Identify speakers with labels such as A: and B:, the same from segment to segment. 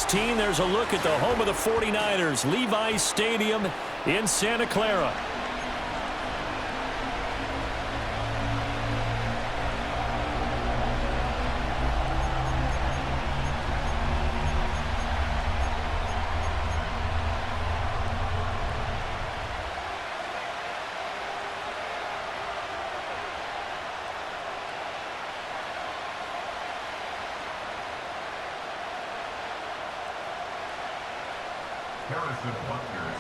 A: 16, there's a look at the home of the 49ers, Levi's Stadium in Santa Clara.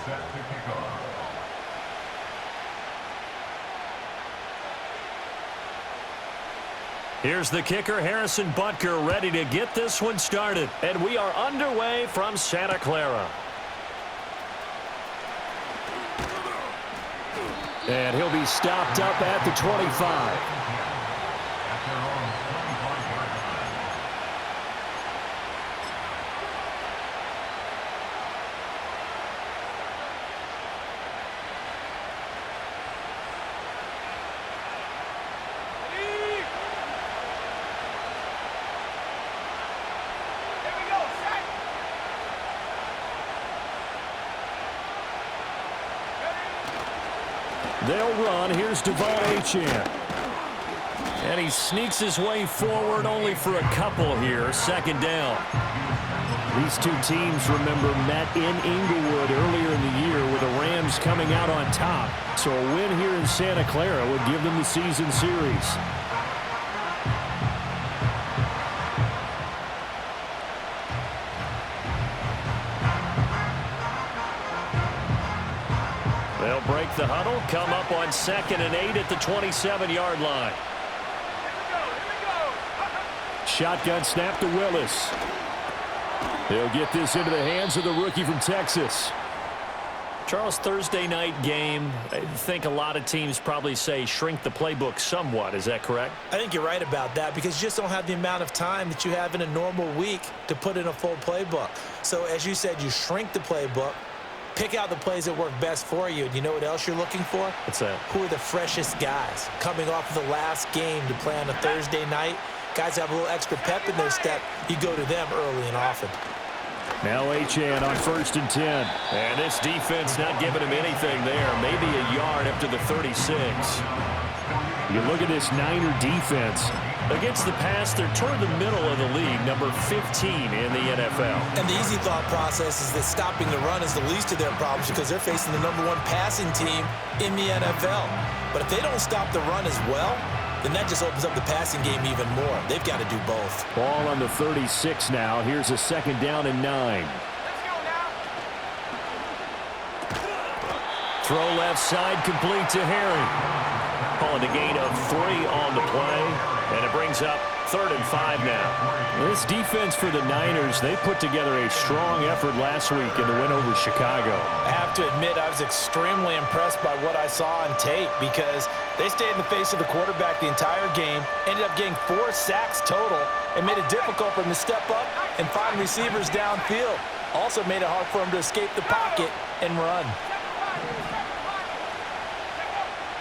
B: Set to kick off.
A: Here's the kicker, Harrison Butker, ready to get this one started. And we are underway from Santa Clara. And he'll be stopped up at the 25. They'll run. Here's Devon Achane. And he sneaks his way forward only for a couple here. Second down. These two teams, remember, met in Inglewood earlier in the year with the Rams coming out on top. So a win here in Santa Clara would give them the season series. They'll break the huddle, come up on 2nd and 8 at the 27-yard line. Shotgun snap to Willis. They'll get this into the hands of the rookie from Texas. Charles, Thursday night game, I think a lot of teams probably say shrink the playbook somewhat. Is that correct?
C: I think you're right about that because you just don't have the amount of time that you have in a normal week to put in a full playbook. So as you said, you shrink the playbook. Pick out the plays that work best for you. And you know what else you're looking for?
A: What's that?
C: Who are the freshest guys? Coming off of the last game to play on a Thursday night, guys have a little extra pep in their step. You go to them early and often.
A: Now Achane on 1st and 10. And this defense not giving him anything there. Maybe a yard up to the 36. You look at this Niner defense. Against the pass, they're toward the middle of the league, number 15 in the NFL.
C: And the easy thought process is that stopping the run is the least of their problems because they're facing the #1 passing team in the NFL. But if they don't stop the run as well, then that just opens up the passing game even more. They've got to do both.
A: Ball on the 36 now. Here's a 2nd down and 9.
D: Let's go now.
A: Throw left side, complete to Harry. Calling a gain of 3 on the play. And it brings up 3rd and 5 now. This defense for the Niners, they put together a strong effort last week in the win over Chicago.
C: I have to admit, I was extremely impressed by what I saw on tape because they stayed in the face of the quarterback the entire game, ended up getting 4 sacks total, and made it difficult for him to step up and find receivers downfield. Also made it hard for him to escape the pocket and run.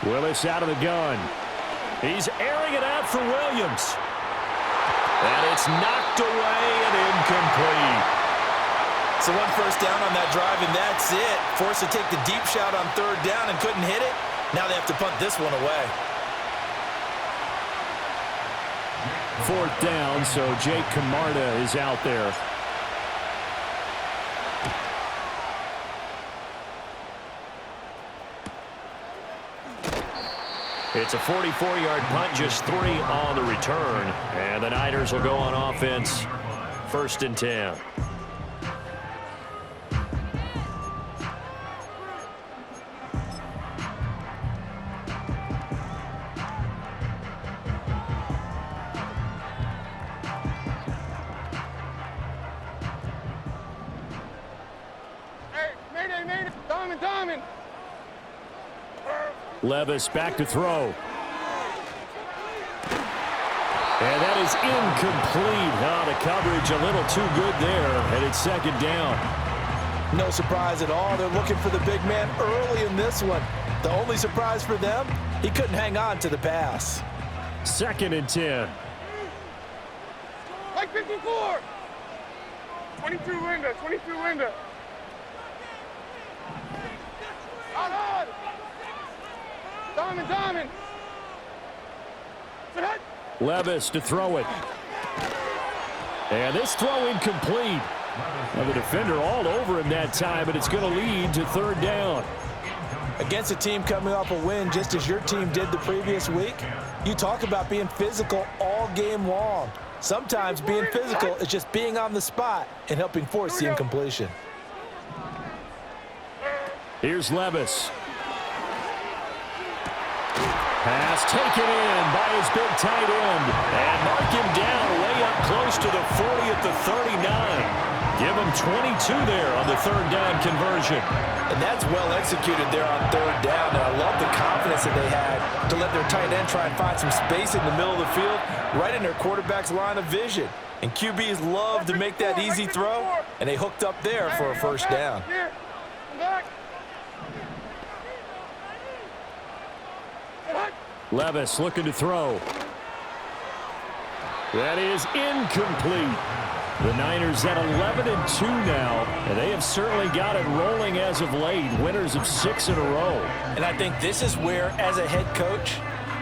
A: Willis out of the gun. He's airing it out for Williams. And it's knocked away and incomplete.
C: So 1 first down on that drive, and that's it. Forced to take the deep shot on 3rd down and couldn't hit it. Now they have to punt this one away.
A: 4th down, so Jake Camarda is out there. It's a 44-yard punt, just 3 on the return. And the Niners will go on offense, 1st and 10.
D: Hey, mayday, Diamond.
A: Levis back to throw. And that is incomplete. The coverage a little too good there, and it's 2nd down.
C: No surprise at all. They're looking for the big man early in this one. The only surprise for them, he couldn't hang on to the pass.
A: 2nd and 10.
D: Like 54. 22 Linda, 22 Linda. Out. Diamond.
A: Levis to throw it. And this throw incomplete. Well, the defender all over him that time, but it's going to lead to third down.
C: Against a team coming off a win just as your team did the previous week, you talk about being physical all game long. Sometimes being physical is just being on the spot and helping force the incompletion.
A: Here's Levis. Pass taken in by his big tight end. And mark him down way up close to the 40 at the 39. Give him 22 there on the third down conversion.
C: And that's well executed there on third down. And I love the confidence that they had to let their tight end try and find some space in the middle of the field, right in their quarterback's line of vision. And QBs love to make that easy throw, and they hooked up there for a first down.
A: Levis looking to throw. That is incomplete. The Niners at 11-2 now, and they have certainly got it rolling as of late. Winners of 6 in a row.
C: And I think this is where, as a head coach,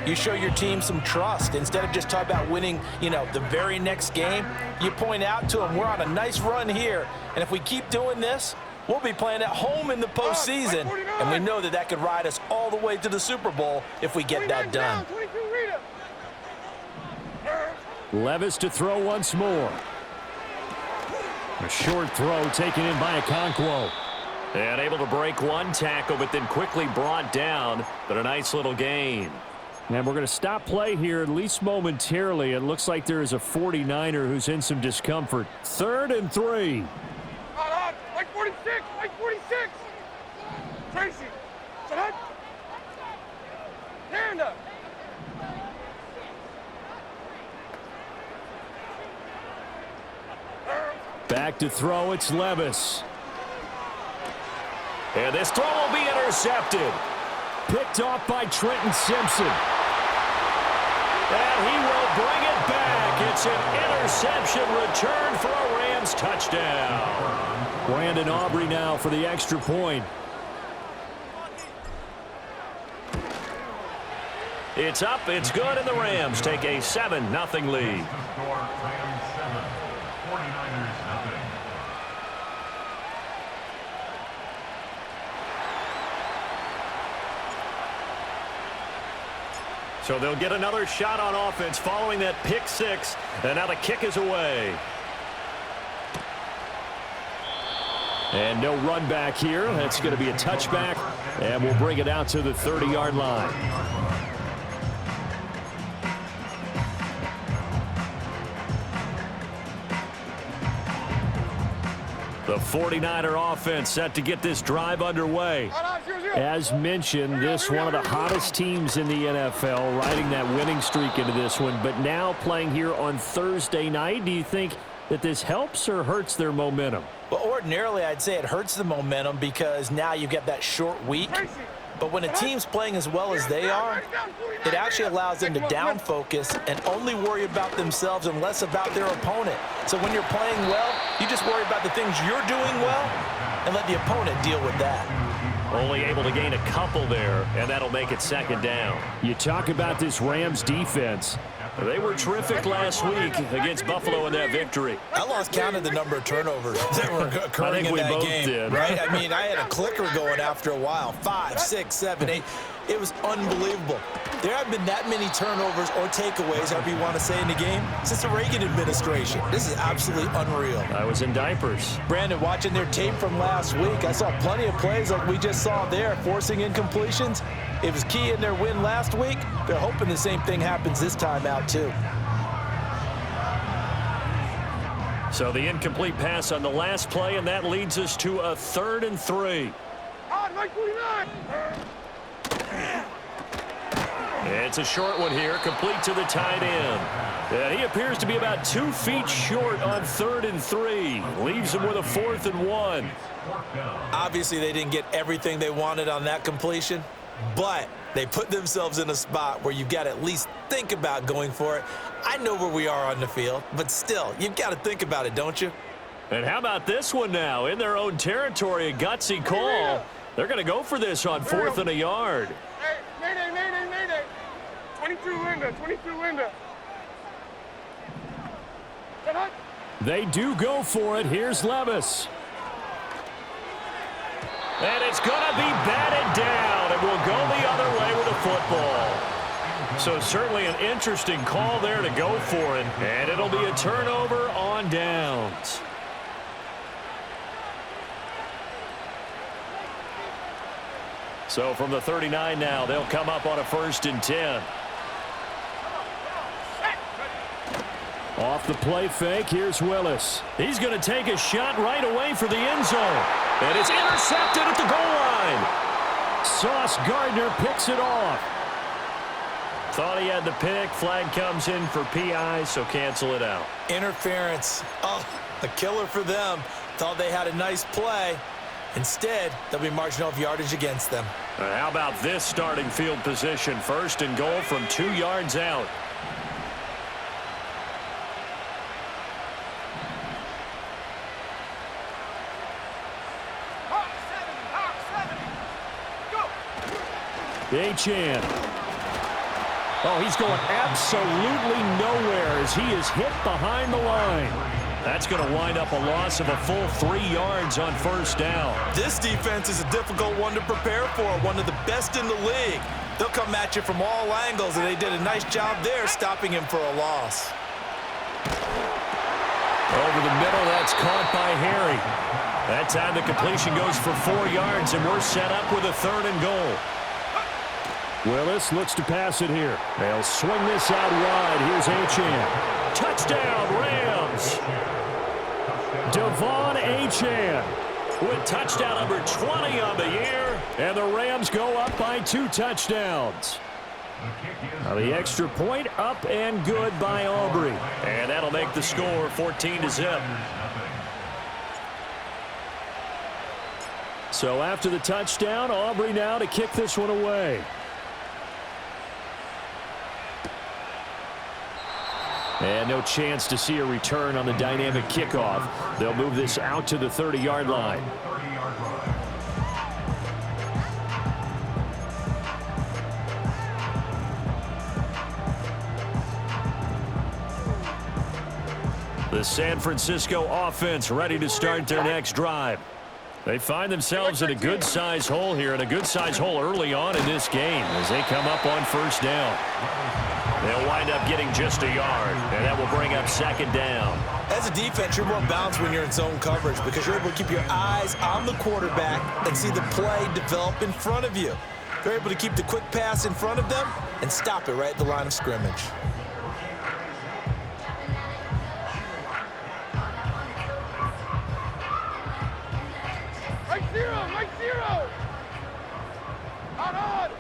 C: you show your team some trust. Instead of just talking about winning, the very next game, you point out to them, we're on a nice run here, and if we keep doing this, we'll be playing at home in the postseason, and we know that could ride us all the way to the Super Bowl if we get that done.
A: Levis to throw once more. A short throw taken in by Okonkwo. And able to break one tackle, but then quickly brought down. But a nice little gain. And we're going to stop play here, at least momentarily. It looks like there is a 49er who's in some discomfort. 3rd and 3.
D: Like 46, like 46. Tracy. Stand up.
A: Back to throw, it's Levis. And this throw will be intercepted. Picked off by Trenton Simpson. And he will bring it back. It's an interception return for a Rams touchdown. Brandon Aubrey now for the extra point. It's up, it's good, and the Rams take a 7-0 lead. So they'll get another shot on offense following that pick six, and now the kick is away. And no run back here. That's going to be a touchback, and we'll bring it out to the 30-yard line. The 49er offense set to get this drive underway. As mentioned, this one of the hottest teams in the NFL, riding that winning streak into this one, but now playing here on Thursday night. Do you think that this helps or hurts their momentum?
C: Well, ordinarily, I'd say it hurts the momentum because now you get that short week. But when a team's playing as well as they are, it actually allows them to down focus and only worry about themselves and less about their opponent. So when you're playing well, you just worry about the things you're doing well and let the opponent deal with that.
A: Only able to gain a couple there, and that'll make it 2nd down. You talk about this Rams defense. They were terrific last week against Buffalo in that victory.
C: I lost count of the number of turnovers that were occurring in that game.
A: Did.
C: Right? I mean, I had a clicker going after a while. 5, 6, 7, 8. It was unbelievable. There haven't been that many turnovers or takeaways, however you want to say, in the game since the Reagan administration. This is absolutely unreal.
A: I was in diapers.
C: Brandon, watching their tape from last week, I saw plenty of plays like we just saw there, forcing incompletions. It was key in their win last week. They're hoping the same thing happens this time out, too.
A: So the incomplete pass on the last play, and that leads us to a 3rd and 3. It's a short one here, complete to the tight end. And he appears to be about 2 feet short on 3rd and 3. Leaves him with a 4th and 1.
C: Obviously, they didn't get everything they wanted on that completion, but they put themselves in a spot where you've got to at least think about going for it. I know where we are on the field, but still, you've got to think about it, don't you?
A: And how about this one now? In their own territory, a gutsy call. They're going to go for this on 4th and a yard.
D: Hey, mayday. 22 Linda, 22 Linda. Get up.
A: They do go for it. Here's Levis. And it's going to be batted down, and we'll go the other way with the football. So certainly an interesting call there to go for it, and it'll be a turnover on downs. So from the 39 now, they'll come up on a 1st and 10. Off the play fake, here's Willis. He's going to take a shot right away for the end zone. And it's intercepted at the goal line. Sauce Gardner picks it off. Thought he had the pick. Flag comes in for PI, so cancel it out.
C: Interference. Oh, a killer for them. Thought they had a nice play. Instead, there'll be marginal yardage against them.
A: How about this starting field position? 1st and goal from 2 yards out. Achan. Oh, he's going absolutely nowhere as he is hit behind the line. That's going to wind up a loss of a full 3 yards on 1st down.
C: This defense is a difficult one to prepare for, one of the best in the league. They'll come at you from all angles, and they did a nice job there stopping him for a loss.
A: Over the middle, that's caught by Harry. That time the completion goes for 4 yards, and we're set up with a 3rd and goal. Willis looks to pass it here. They'll swing this out wide. Here's Achan. Touchdown, Rams. Devon Achan with touchdown number 20 on the year. And the Rams go up by 2 touchdowns. Now the extra point up and good by Aubrey. And that'll make the score 14-0. So after the touchdown, Aubrey now to kick this one away. And no chance to see a return on the dynamic kickoff. They'll move this out to the 30-yard line. The San Francisco offense ready to start their next drive. They find themselves in a good-sized hole here, and a good-sized hole early on in this game as they come up on 1st down. They'll wind up getting just a yard, and that will bring up 2nd down.
C: As a defense, you're more balanced when you're in zone coverage because you're able to keep your eyes on the quarterback and see the play develop in front of you. You're able to keep the quick pass in front of them and stop it right at the line of scrimmage.
D: Mike zero. Out.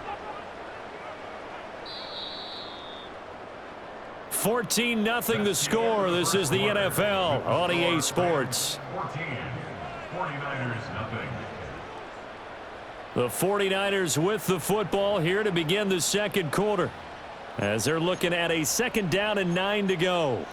A: 14-0 the score. This is the NFL on EA Sports.
B: 49ers nothing.
A: The 49ers with the football here to begin the 2nd quarter as they're looking at a 2nd down and 9 to go.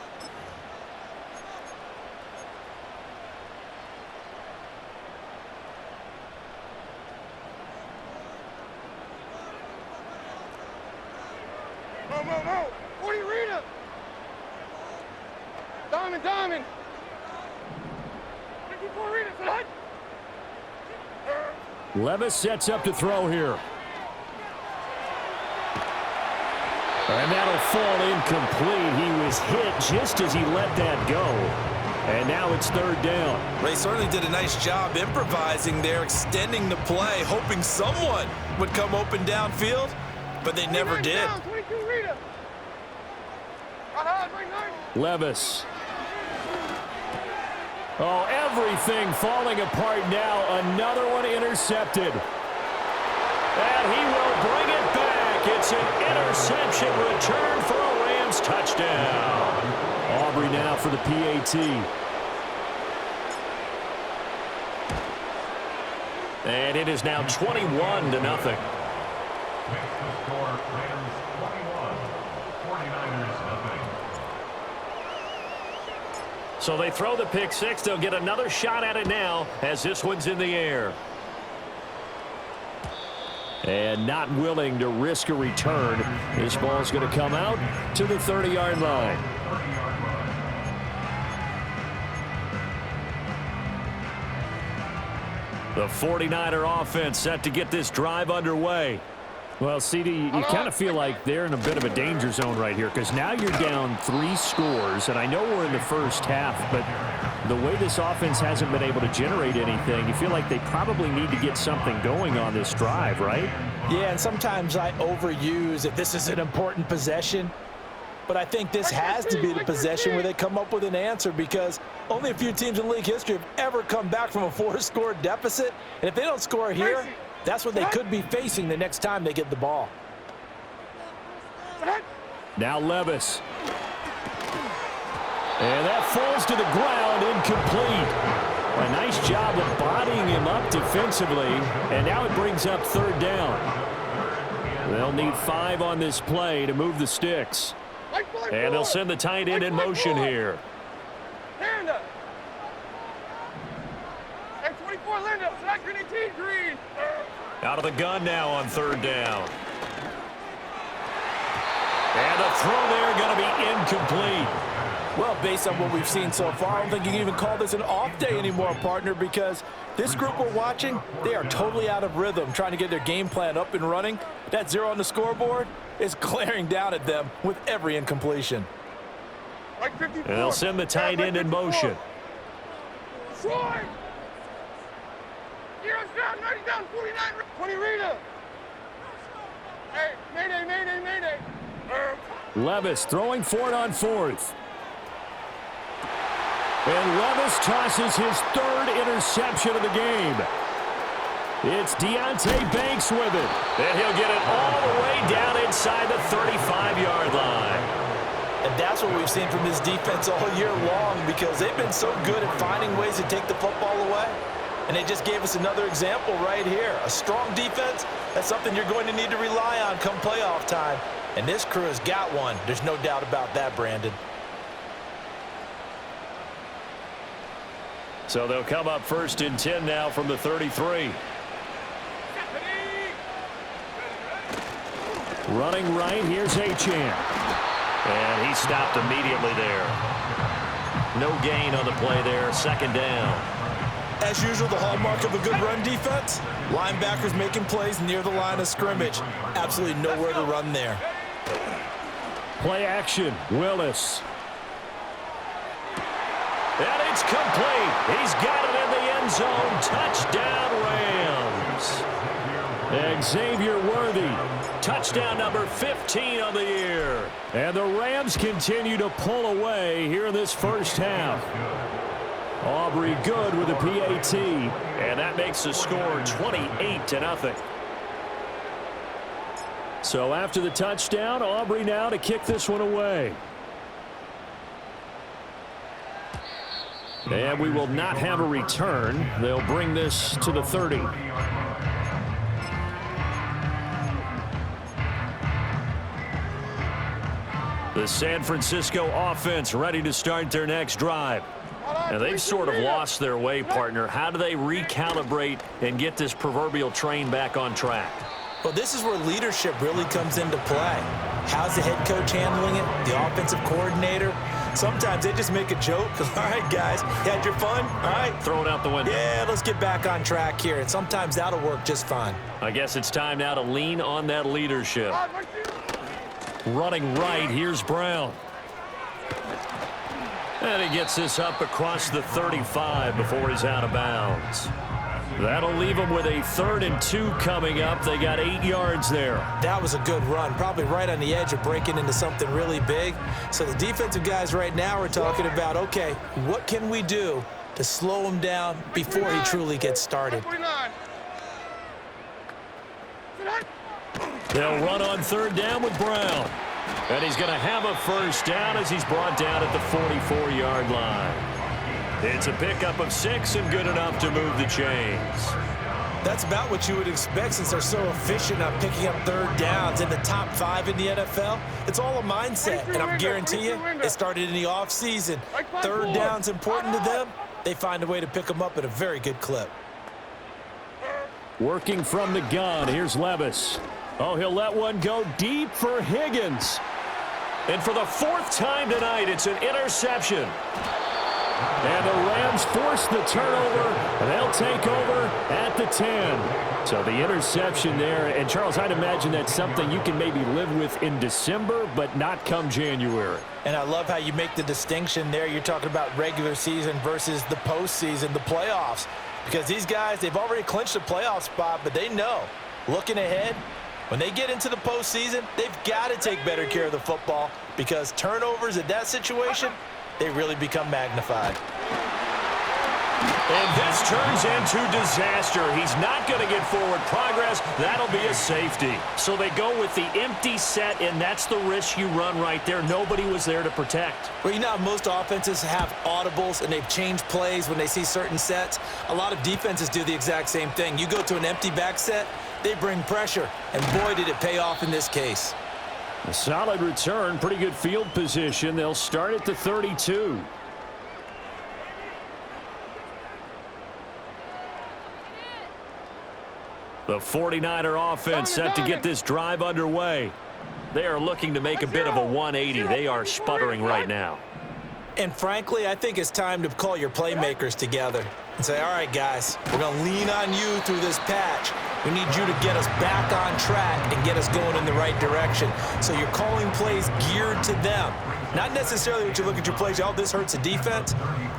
D: No. 40 Rita. Diamond. 54 Rita, son.
A: Levis sets up to throw here. And that'll fall incomplete. He was hit just as he let that go. And now it's 3rd down.
C: Ray certainly did a nice job improvising there, extending the play, hoping someone would come open downfield, but they never did.
D: Down, 22 Rita.
A: Levis. Oh, everything falling apart now. Another one intercepted. And he will bring it back. It's an interception return for a Rams touchdown. Aubrey now for the PAT. And it is now 21-0. So they throw the pick six. They'll get another shot at it now as this one's in the air. And not willing to risk a return. This ball's going to come out to the 30-yard line. The 49er offense set to get this drive underway. Well, CD, you kind of feel like they're in a bit of a danger zone right here because now you're down 3 scores, and I know we're in the first half, but the way this offense hasn't been able to generate anything, you feel like they probably need to get something going on this drive, right?
C: Yeah, and sometimes I overuse if this is an important possession, but I think this has to be the possession where they come up with an answer because only a few teams in league history have ever come back from a 4-score deficit, and if they don't score here, that's what they could be facing the next time they get the ball.
A: Now Levis. And that falls to the ground, incomplete. A nice job of bodying him up defensively, and now it brings up 3rd down. They'll need 5 on this play to move the sticks. And they'll send the tight end in motion here.
D: Linda. And 24 Linda. Second and 18 green.
A: Out of the gun now on 3rd down. And the throw there going to be incomplete.
C: Well, based on what we've seen so far, I don't think you can even call this an off day anymore, partner, because this group we're watching, they are totally out of rhythm, trying to get their game plan up and running. That 0 on the scoreboard is glaring down at them with every incompletion.
A: And they'll send the tight end in motion.
D: Troy! Heroes down, 90 down, 49, 20 Rita. Hey, mayday, mayday, mayday.
A: Levis throwing for it on 4th. And Levis tosses his 3rd interception of the game. It's Deonte Banks with it. And he'll get it all the way down inside the 35-yard line.
C: And that's what we've seen from this defense all year long because they've been so good at finding ways to take the football away. And they just gave us another example right here. A strong defense, that's something you're going to need to rely on come playoff time. And this crew has got one. There's no doubt about that, Brandon.
A: So they'll come up 1st and 10 now from the 33. Running right, here's Achane. And he stopped immediately there. No gain on the play there, 2nd down.
C: As usual, the hallmark of a good run defense, linebackers making plays near the line of scrimmage. Absolutely nowhere to run there.
A: Play action, Willis. And it's complete. He's got it in the end zone. Touchdown, Rams. Xavier Worthy. Touchdown number 15 on the year. And the Rams continue to pull away here in this first half. Aubrey good with a PAT. And that makes the score 28-0. So after the touchdown, Aubrey now to kick this one away. And we will not have a return. They'll bring this to the 30. The San Francisco offense ready to start their next drive. Now they've sort of lost their way, partner. How do they recalibrate and get this proverbial train back on track?
C: Well, this is where leadership really comes into play. How's the head coach handling it? The offensive coordinator? Sometimes they just make a joke. All right, guys, you had your fun? All right.
A: Throw it out the window.
C: Yeah, let's get back on track here. And sometimes that'll work just fine.
A: I guess it's time now to lean on that leadership. Running right, here's Brown. And he gets this up across the 35 before he's out of bounds. That'll leave them with a 3rd and 2 coming up. They got 8 yards there.
C: That was a good run, probably right on the edge of breaking into something really big. So the defensive guys right now are talking about, okay, what can we do to slow him down before he truly gets started?
A: They'll run on 3rd down with Brown. And he's going to have a 1st down as he's brought down at the 44-yard line. It's a pickup of 6 and good enough to move the chains.
C: That's about what you would expect since they're so efficient on picking up third downs in the top 5 in the NFL. It's all a mindset, and I'm guarantee you, it started in the offseason. Third down's important to them. They find a way to pick them up at a very good clip.
A: Working from the gun, here's Levis. Oh, he'll let one go deep for Higgins. And for the 4th time tonight, it's an interception. And the Rams force the turnover, and they'll take over at the 10. So the interception there, and Charles, I'd imagine that's something you can maybe live with in December, but not come January.
C: And I love how you make the distinction there. You're talking about regular season versus the postseason, the playoffs. Because these guys, they've already clinched a playoff spot, but they know, looking ahead, when they get into the postseason, they've got to take better care of the football because turnovers in that situation, they really become magnified.
A: And this turns into disaster. He's not going to get forward progress. That'll be a safety. So they go with the empty set, and that's the risk you run right there. Nobody was there to protect.
C: Well, you know how most offenses have audibles, and they've changed plays when they see certain sets. A lot of defenses do the exact same thing. You go to an empty back set, they bring pressure, and boy, did it pay off in this case.
A: A solid return, pretty good field position. They'll start at the 32. The 49er offense set to get this drive underway. They are looking to make a bit of a 180. They are sputtering right now.
C: And frankly, I think it's time to call your playmakers together and say, all right, guys, we're going to lean on you through this patch. We need you to get us back on track and get us going in the right direction. So you're calling plays geared to them. Not necessarily what you look at your plays, oh, this hurts the defense.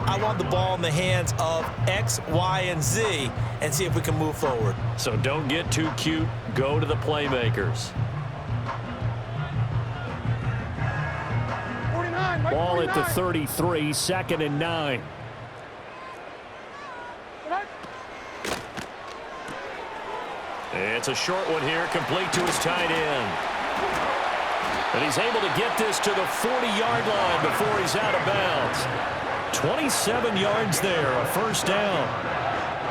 C: I want the ball in the hands of X, Y, and Z and see if we can move forward.
A: So don't get too cute. Go to the playmakers. Ball at the 33, 2nd and 9. It's a short one here, complete to his tight end. And he's able to get this to the 40-yard line before he's out of bounds. 27 yards there, a first down.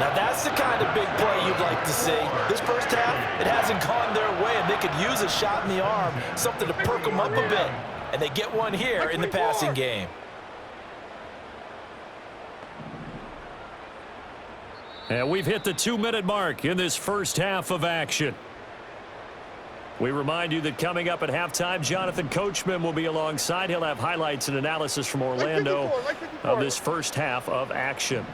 C: Now that's the kind of big play you'd like to see. This first half, it hasn't gone their way, and they could use a shot in the arm, something to perk them up a bit. And they get one here in the passing game.
A: And we've hit the 2-minute mark in this first half of action. We remind you that coming up at halftime, Jonathan Coachman will be alongside. He'll have highlights and analysis from Orlando of this first half of action.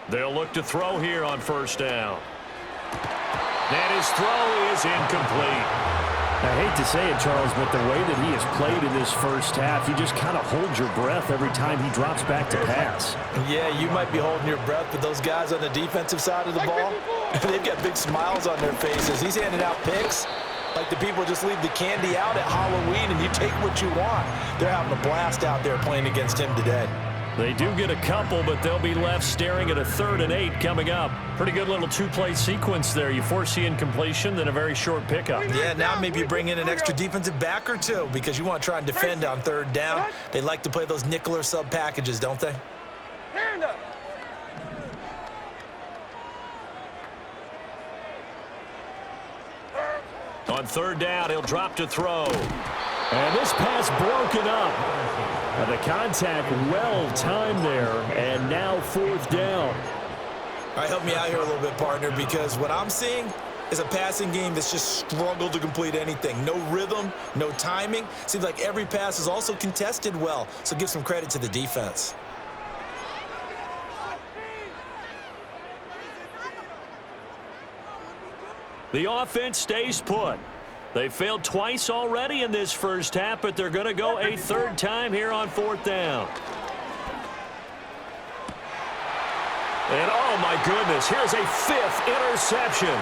A: They'll look to throw here on first down. And his throw is incomplete. I hate to say it, Charles, but the way that he has played in this first half, you just kind of hold your breath every time he drops back to pass.
C: Yeah, you might be holding your breath, but those guys on the defensive side of the ball, they've got big smiles on their faces. He's handing out picks like the people just leave the candy out at Halloween and you take what you want. They're having a blast out there playing against him today.
A: They do get a couple, but they'll be left staring at a 3rd and 8 coming up. Pretty good little 2-play sequence there. You force the incompletion, then a very short pickup.
C: Yeah, now maybe you bring in an extra defensive back or two because you want to try and defend on 3rd down. They like to play those nickel or sub packages, don't they?
A: On 3rd down, he'll drop to throw. And this pass broken up. And the contact well-timed there, and now 4th down.
C: All right, help me out here a little bit, partner, because what I'm seeing is a passing game that's just struggled to complete anything. No rhythm, no timing. Seems like every pass is also contested well, so give some credit to the defense.
A: The offense stays put. They failed twice already in this first half, but they're going to go a 3rd time here on 4th down. And oh my goodness, here's a 5th interception.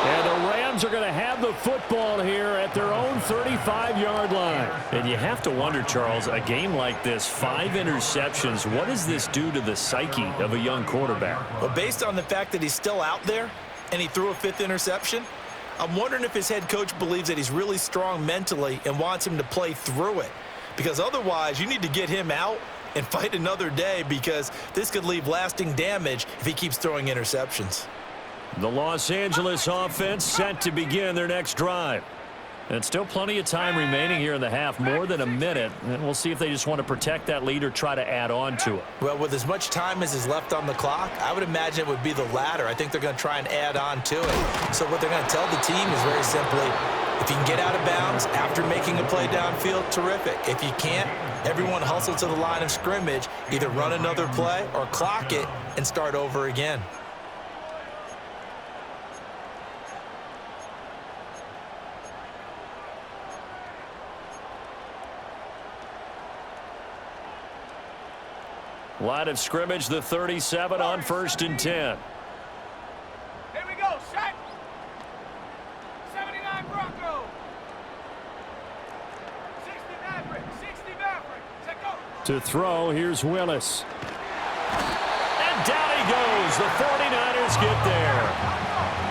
A: And the Rams are going to have the football here at their own 35-yard line. And you have to wonder, Charles, a game like this, 5 interceptions, what does this do to the psyche of a young quarterback?
C: Well, based on the fact that he's still out there and he threw a 5th interception, I'm wondering if his head coach believes that he's really strong mentally and wants him to play through it. Because otherwise, you need to get him out and fight another day, because this could leave lasting damage if he keeps throwing interceptions.
A: The Los Angeles offense set to begin their next drive. And still plenty of time remaining here in the half, more than a minute. And we'll see if they just want to protect that lead or try to add on to it.
C: Well, with as much time as is left on the clock, I would imagine it would be the latter. I think they're going to try and add on to it. So what they're going to tell the team is very simply, if you can get out of bounds after making a play downfield, terrific. If you can't, everyone hustle to the line of scrimmage, either run another play or clock it and start over again.
A: Line of scrimmage, the 37 on 1st and 10.
D: Here we go, set. 79 Bronco. 60 Maverick, 60 Maverick. Set go.
A: To throw, here's Willis. And down he goes. The 49ers get there.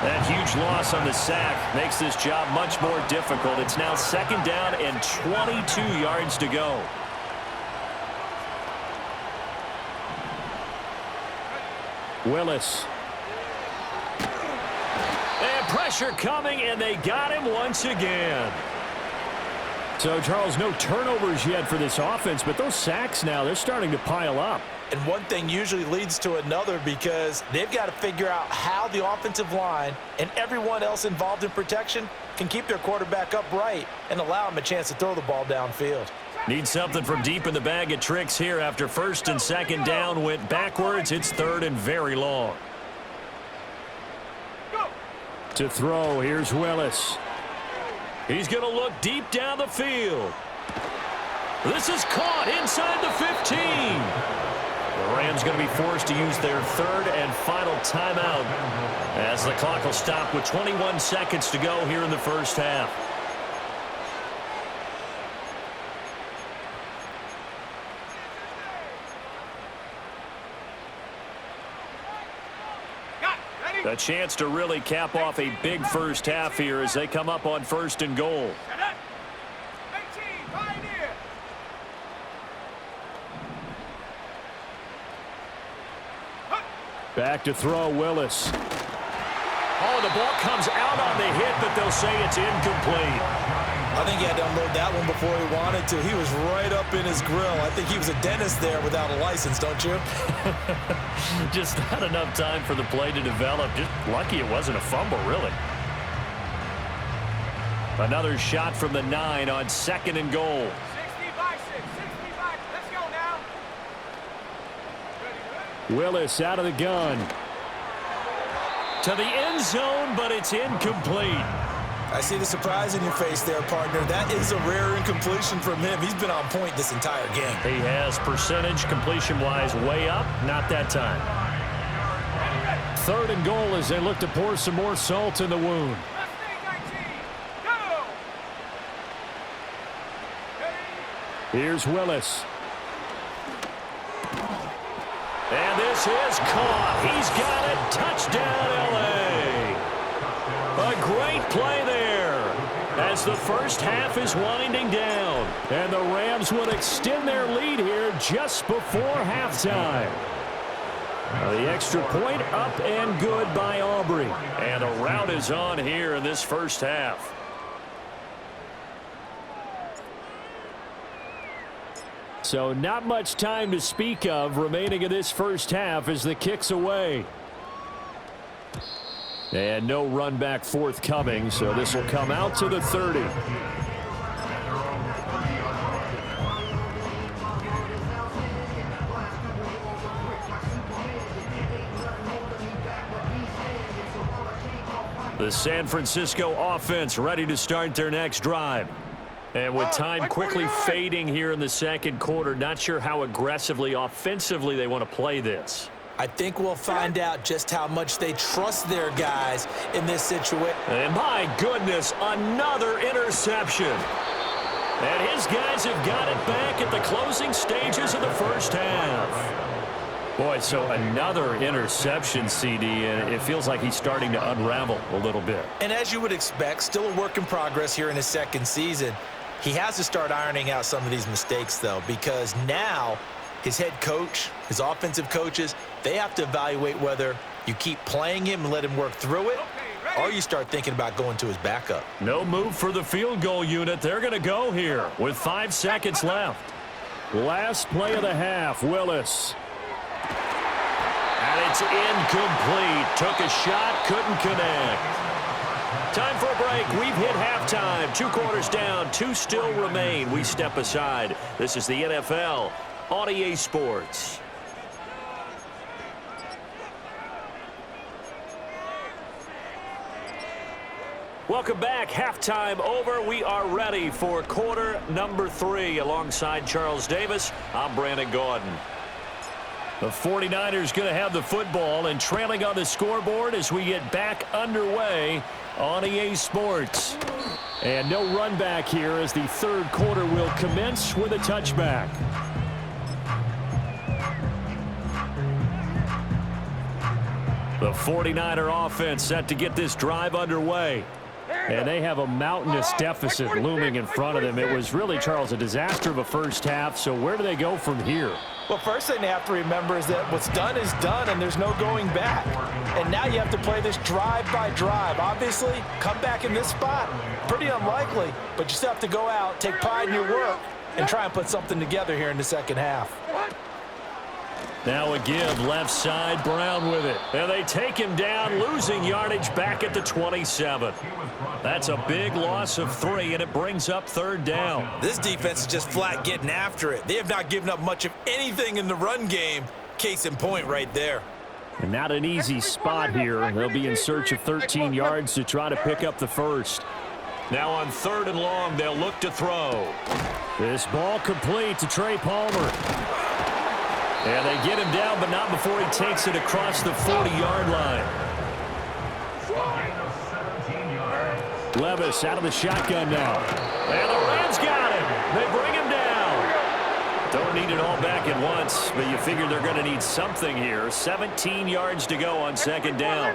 A: That huge loss on the sack makes this job much more difficult. It's now 2nd down and 22 yards to go. Willis. And pressure coming, and they got him once again. So, Charles, no turnovers yet for this offense, but those sacks now, they're starting to pile up.
C: And one thing usually leads to another, because they've got to figure out how the offensive line and everyone else involved in protection can keep their quarterback upright and allow him a chance to throw the ball downfield.
A: Need something from deep in the bag of tricks here after 1st and 2nd down went backwards. It's 3rd and very long. To throw, here's Willis. He's going to look deep down the field. This is caught inside the 15. The Rams going to be forced to use their 3rd and final timeout as the clock will stop with 21 seconds to go here in the first half. A chance to really cap off a big first half here as they come up on 1st and goal. Back to throw, Willis. Oh, the ball comes out on the hit, but they'll say it's incomplete.
C: I think he had to unload that one before he wanted to. He was right up in his grill. I think he was a dentist there without a license, don't you?
A: Just not enough time for the play to develop. Just lucky it wasn't a fumble, really. Another shot from the 9 on 2nd and goal.
D: 60 by 6, 60 by. Let's go now.
A: Willis out of the gun. To the end zone, but it's incomplete.
C: I see the surprise in your face there, partner. That is a rare incompletion from him. He's been on point this entire game.
A: He has percentage completion-wise way up. Not that time. 3rd and goal as they look to pour some more salt in the wound. Here's Willis. And this is caught. He's got it. Touchdown, L.A. A great play there as the first half is winding down. And the Rams would extend their lead here just before halftime. The extra point up and good by Aubrey. And a rout is on here in this first half. So not much time to speak of remaining in this first half as the kick's away. And no run back forthcoming, so this will come out to the 30. The San Francisco offense ready to start their next drive. And with time quickly fading here in the 2nd quarter, not sure how aggressively, offensively they want to play this.
C: I think we'll find out just how much they trust their guys in this situation.
A: And my goodness, another interception. And his guys have got it back at the closing stages of the first half. Boy, so another interception, CD, and it feels like he's starting to unravel a little bit.
C: And as you would expect, still a work in progress here in his second season. He has to start ironing out some of these mistakes, though, because now his head coach, his offensive coaches, they have to evaluate whether you keep playing him and let him work through it, or you start thinking about going to his backup.
A: No move for the field goal unit. They're going to go here with 5 seconds left. Last play of the half, Willis. And it's incomplete. Took a shot, couldn't connect. Time for a break. We've hit halftime. 2 quarters down, 2 still remain. We step aside. This is the NFL on EA Sports. Welcome back. Halftime over. We are ready for quarter number 3. Alongside Charles Davis, I'm Brandon Gaudin. The 49ers going to have the football and trailing on the scoreboard as we get back underway on EA Sports. And no run back here as the third quarter will commence with a touchback. The 49er offense set to get this drive underway. And they have a mountainous deficit looming in front of them. It was really, Charles, a disaster of a first half. So where do they go from here?
C: Well, first thing they have to remember is that what's done is done, and there's no going back. And now you have to play this drive by drive. Obviously, come back in this spot, pretty unlikely, but you still have to go out, take pride in your work, and try and put something together here in the second half.
A: Now a give, left side, Brown with it. And they take him down, losing yardage back at the 27. That's a big loss of 3, and it brings up third down.
C: This defense is just flat getting after it. They have not given up much of anything in the run game. Case in point right there.
A: And not an easy spot here. They'll be in search of 13 yards to try to pick up the first. Now on 3rd and long, they'll look to throw. This ball complete to Trey Palmer. And they get him down, but not before he takes it across the 40-yard line. Levis out of the shotgun now. And the Rams got him. They bring him down. Don't need it all back at once, but you figure they're going to need something here. 17 yards to go on 2nd down.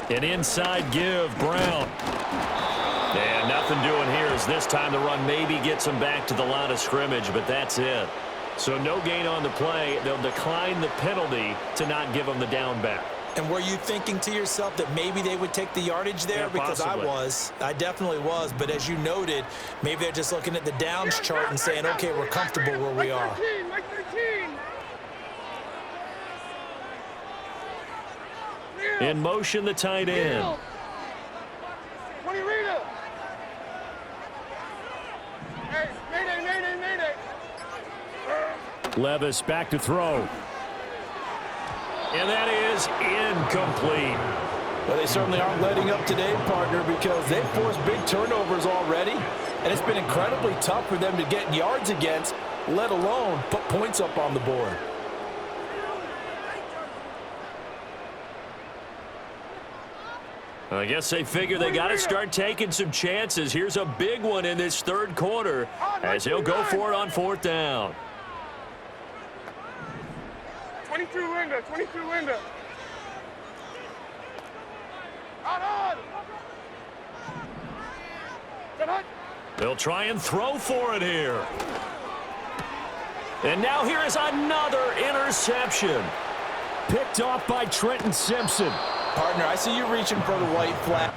A: An inside give, Brown. And nothing doing here as this time the run maybe gets them back to the line of scrimmage, but that's it. So no gain on the play. They'll decline the penalty to not give them the down back.
C: And were you thinking to yourself that maybe they would take the yardage there?
A: Yeah,
C: because I definitely was. But as you noted, maybe they're just looking at the downs chart and saying, okay, we're comfortable where we are.
A: In motion, the tight end. Levis back to throw. And that is incomplete.
C: Well, they certainly aren't letting up today, partner, because they've forced big turnovers already, and it's been incredibly tough for them to get yards against, let alone put points up on the board.
A: I guess they figure they got to start taking some chances. Here's a big one in this third quarter as he'll go for it on 4th down.
D: 22 Linda, 22 Linda. On.
A: They'll try and throw for it here. And now here is another interception. Picked off by Trenton Simpson.
C: Partner, I see you reaching for the white flag.